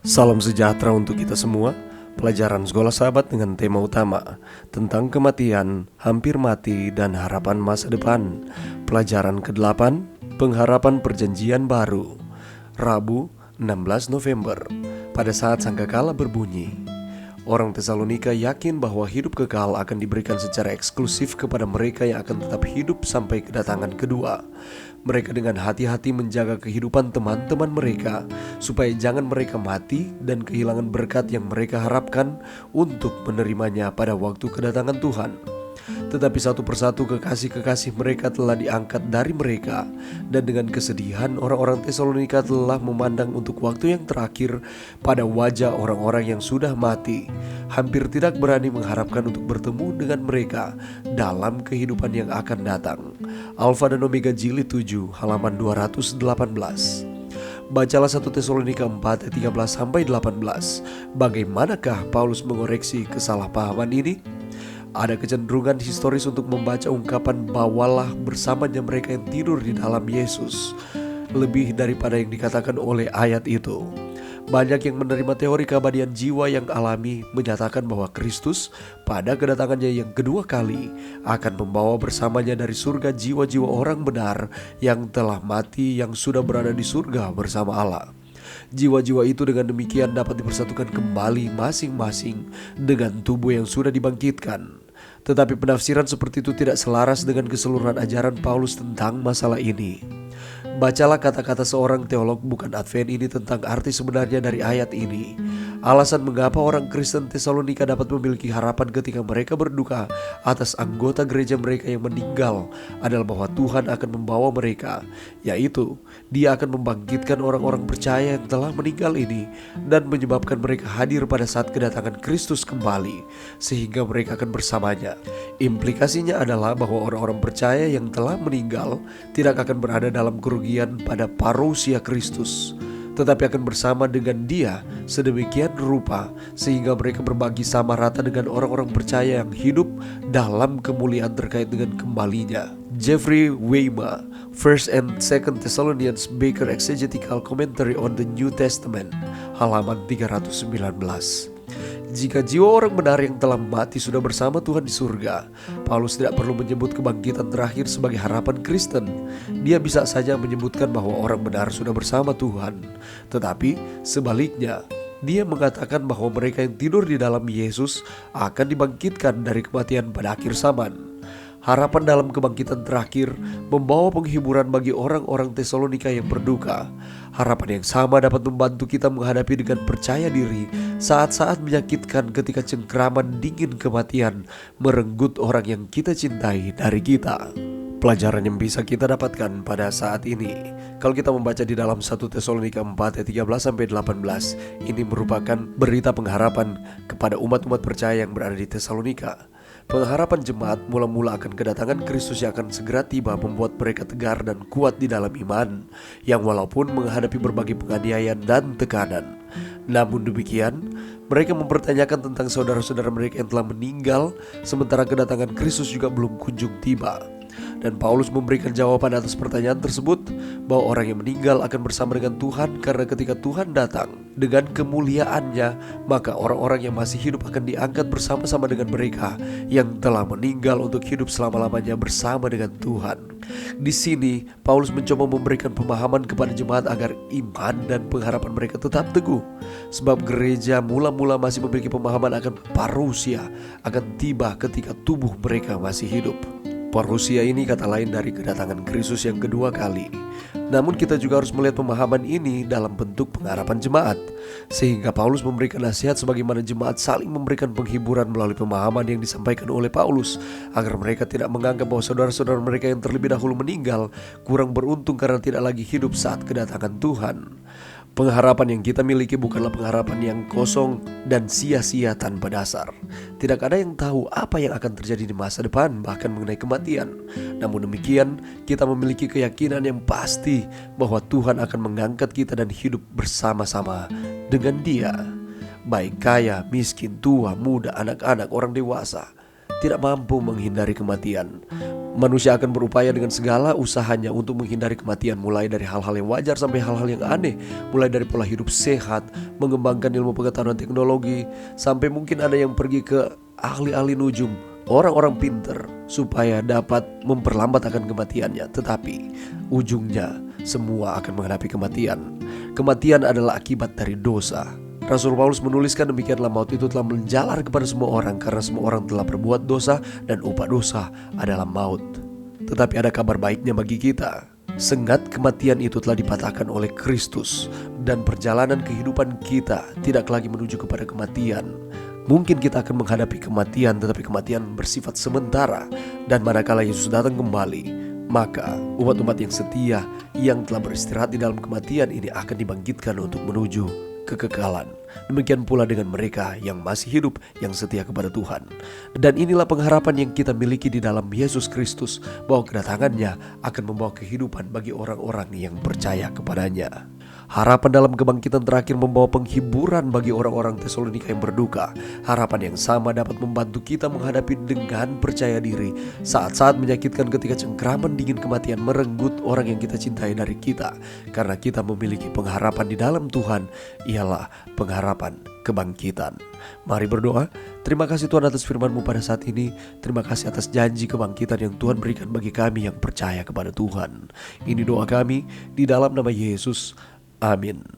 Salam sejahtera untuk kita semua. Pelajaran Sekolah Sahabat dengan tema utama tentang kematian, hampir mati, dan harapan masa depan. Pelajaran ke-8, pengharapan perjanjian baru. Rabu, 16 November. Pada saat sangkakala berbunyi, orang Tesalonika yakin bahwa hidup kekal akan diberikan secara eksklusif kepada mereka yang akan tetap hidup sampai kedatangan kedua. Mereka dengan hati-hati menjaga kehidupan teman-teman mereka supaya jangan mereka mati dan kehilangan berkat yang mereka harapkan untuk menerimanya pada waktu kedatangan Tuhan. Tetapi satu persatu kekasih-kekasih mereka telah diangkat dari mereka, dan dengan kesedihan orang-orang Tesalonika telah memandang untuk waktu yang terakhir pada wajah orang-orang yang sudah mati, hampir tidak berani mengharapkan untuk bertemu dengan mereka dalam kehidupan yang akan datang. Alfa dan Omega Jilid 7 halaman 218. Bacalah 1 Tesalonika 4 ayat 13-18. Bagaimanakah Paulus mengoreksi kesalahpahaman ini? Ada kecenderungan historis untuk membaca ungkapan bawalah bersamanya mereka yang tidur di dalam Yesus lebih daripada yang dikatakan oleh ayat itu. Banyak yang menerima teori keabadian jiwa yang alami menyatakan bahwa Kristus pada kedatangannya yang kedua kali akan membawa bersamanya dari surga jiwa-jiwa orang benar yang telah mati yang sudah berada di surga bersama Allah. Jiwa-jiwa itu dengan demikian dapat dipersatukan kembali masing-masing dengan tubuh yang sudah dibangkitkan. Tetapi penafsiran seperti itu tidak selaras dengan keseluruhan ajaran Paulus tentang masalah ini. Bacalah kata-kata seorang teolog bukan Advent ini tentang arti sebenarnya dari ayat ini. Alasan mengapa orang Kristen Tesalonika dapat memiliki harapan ketika mereka berduka atas anggota gereja mereka yang meninggal adalah bahwa Tuhan akan membawa mereka, yaitu Dia akan membangkitkan orang-orang percaya yang telah meninggal ini dan menyebabkan mereka hadir pada saat kedatangan Kristus kembali, sehingga mereka akan bersamanya. Implikasinya adalah bahwa orang-orang percaya yang telah meninggal tidak akan berada dalam kerugian pada parousia Kristus, tetapi akan bersama dengan Dia sedemikian rupa sehingga mereka berbagi sama rata dengan orang-orang percaya yang hidup dalam kemuliaan terkait dengan kembalinya. Jeffrey Weima, First and Second Thessalonians Baker Exegetical Commentary on the New Testament, halaman 319. Jika jiwa orang benar yang telah mati sudah bersama Tuhan di surga, Paulus tidak perlu menyebut kebangkitan terakhir sebagai harapan Kristen. Dia bisa saja menyebutkan bahwa orang benar sudah bersama Tuhan. Tetapi sebaliknya, dia mengatakan bahwa mereka yang tidur di dalam Yesus akan dibangkitkan dari kematian pada akhir zaman. Harapan dalam kebangkitan terakhir membawa penghiburan bagi orang-orang Tesalonika yang berduka. Harapan yang sama dapat membantu kita menghadapi dengan percaya diri saat-saat menyakitkan ketika cengkraman dingin kematian merenggut orang yang kita cintai dari kita. Pelajaran yang bisa kita dapatkan pada saat ini, kalau kita membaca di dalam 1 Tesalonika 4 ayat 13-18, ini merupakan berita pengharapan kepada umat-umat percaya yang berada di Tesalonika. Pengharapan jemaat mula-mula akan kedatangan Kristus yang akan segera tiba membuat mereka tegar dan kuat di dalam iman, yang walaupun menghadapi berbagai penganiayaan dan tekanan. Namun demikian, mereka mempertanyakan tentang saudara-saudara mereka yang telah meninggal, sementara kedatangan Kristus juga belum kunjung tiba. Dan Paulus memberikan jawaban atas pertanyaan tersebut, bahwa orang yang meninggal akan bersama dengan Tuhan karena ketika Tuhan datang dengan kemuliaannya, maka orang-orang yang masih hidup akan diangkat bersama-sama dengan mereka yang telah meninggal untuk hidup selama-lamanya bersama dengan Tuhan. Di sini Paulus mencoba memberikan pemahaman kepada jemaat agar iman dan pengharapan mereka tetap teguh, sebab gereja mula-mula masih memiliki pemahaman akan parousia akan tiba ketika tubuh mereka masih hidup. Parousia ini kata lain dari kedatangan Kristus yang kedua kali. Namun kita juga harus melihat pemahaman ini dalam bentuk pengharapan jemaat, sehingga Paulus memberikan nasihat sebagaimana jemaat saling memberikan penghiburan melalui pemahaman yang disampaikan oleh Paulus, agar mereka tidak menganggap bahwa saudara-saudara mereka yang terlebih dahulu meninggal kurang beruntung karena tidak lagi hidup saat kedatangan Tuhan. Pengharapan yang kita miliki bukanlah pengharapan yang kosong dan sia-sia tanpa dasar. Tidak ada yang tahu apa yang akan terjadi di masa depan, bahkan mengenai kematian. Namun demikian, kita memiliki keyakinan yang pasti bahwa Tuhan akan mengangkat kita dan hidup bersama-sama dengan Dia. Baik kaya, miskin, tua, muda, anak-anak, orang dewasa tidak mampu menghindari kematian. Manusia akan berupaya dengan segala usahanya untuk menghindari kematian, mulai dari hal-hal yang wajar sampai hal-hal yang aneh, mulai dari pola hidup sehat, mengembangkan ilmu pengetahuan teknologi, sampai mungkin ada yang pergi ke ahli-ahli nujum, orang-orang pinter, supaya dapat memperlambat akan kematiannya. Tetapi ujungnya semua akan menghadapi kematian. Kematian adalah akibat dari dosa. Rasul Paulus menuliskan demikianlah, maut itu telah menjalar kepada semua orang karena semua orang telah berbuat dosa dan upah dosa adalah maut. Tetapi ada kabar baiknya bagi kita. Sengat kematian itu telah dipatahkan oleh Kristus dan perjalanan kehidupan kita tidak lagi menuju kepada kematian. Mungkin kita akan menghadapi kematian, tetapi kematian bersifat sementara. Dan manakala Yesus datang kembali, maka umat-umat yang setia yang telah beristirahat di dalam kematian ini akan dibangkitkan untuk menuju kekekalan. Demikian pula dengan mereka yang masih hidup, yang setia kepada Tuhan. Dan inilah pengharapan yang kita miliki di dalam Yesus Kristus, bahwa kedatangannya akan membawa kehidupan bagi orang-orang yang percaya kepadanya. Harapan dalam kebangkitan terakhir membawa penghiburan bagi orang-orang Tesalonika yang berduka. Harapan yang sama dapat membantu kita menghadapi dengan percaya diri saat-saat menyakitkan ketika cengkraman dingin kematian merenggut orang yang kita cintai dari kita. Karena kita memiliki pengharapan di dalam Tuhan, ialah pengharapan kebangkitan. Mari berdoa. Terima kasih Tuhan atas firman-Mu pada saat ini. Terima kasih atas janji kebangkitan yang Tuhan berikan bagi kami yang percaya kepada Tuhan. Ini doa kami di dalam nama Yesus. Amin.